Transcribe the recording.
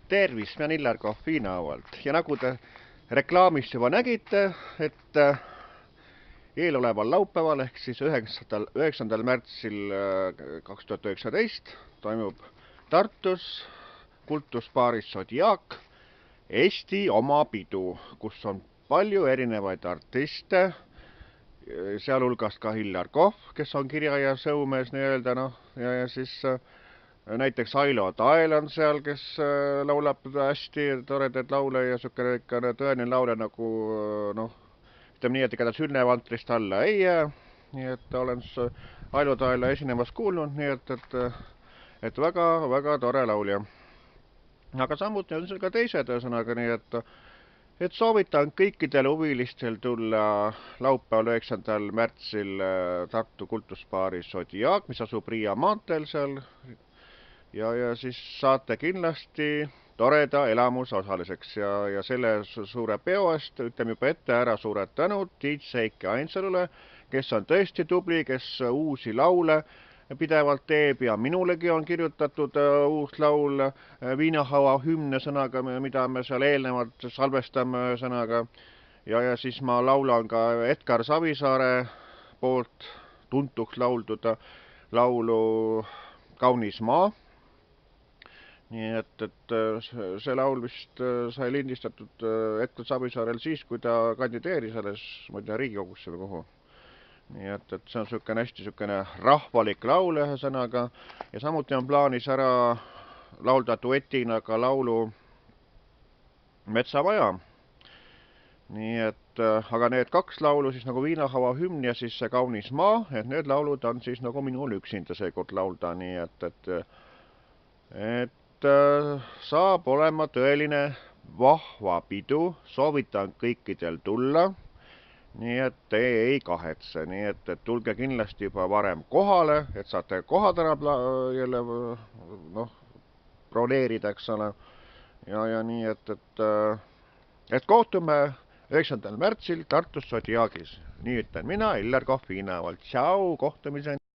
Tervist, ma olen Illar Kohviinavalt ja nagu te reklaamist juba nägite, et eeloleval laupäeval ehk siis 9. märtsil 2019 toimub Tartus kultuspaaris Zodiac Eesti oma pidu, kus on palju erinevaid artiste, sealhulgas ka Illar Kohv, kes on kirja- ja sõumees nii-öelda, ja siis näiteks Ailo Tael on seal, kes laulab hästi toredaid laule ja niisugune tõeline laulja nagu, ütleme nii, et ega ta sünnevantrist alla ei jää. Nii et olen Ailo Taela esinemas kuulnud, nii et väga tore laulja. Aga samuti on seal ka teised, ühesõnaga, nii et soovitan kõikidel huvilistel tulla laupäeval 9. märtsil Tartu kultuspaaris Zodiac, mis asub Riia maanteel seal. Ja siis saate kindlasti toreda elamuse osaliseks ja selle suure peo eest ütleme juba ette ära suured tänud DJ Heiki Ainsalule, kes on tõesti tubli, kes uusi laule pidevalt teeb ja minulegi on kirjutatud uus laul Viinahaua hümne sõnaga, mida me seal eelnevalt salvestame sõnaga. Ja siis ma laulan ka Edgar Savisaare poolt tuntuks lauldud laulu Kaunis maa. Nii et see laul vist sai lindistatud Edgar Savisaarel siis, kui ta kandideeris alles, ma ei tea, Riigikogusse või kuhu. Nii et see on hästi rahvalik laul ühesõnaga ja samuti on plaanis ära laulda duetina ka laulu Metsavaja. Nii et, aga need kaks laulu siis nagu Viinahaua hümn ja siis see Kaunis maa, et need laulud on siis nagu minul üksinda seekord laulda, nii et saab olema tõeline vahva pidu, soovitan kõikidel tulla, nii et te ei kahetse, nii et tulge kindlasti juba varem kohale, et saate kohad ära jälle broneerida, eks ole, ja nii et kohtume 9. märtsil Tartus Zodiac'is. Nii ütlen mina, Illar Kohviinavalt. Tšau, kohtumiseni!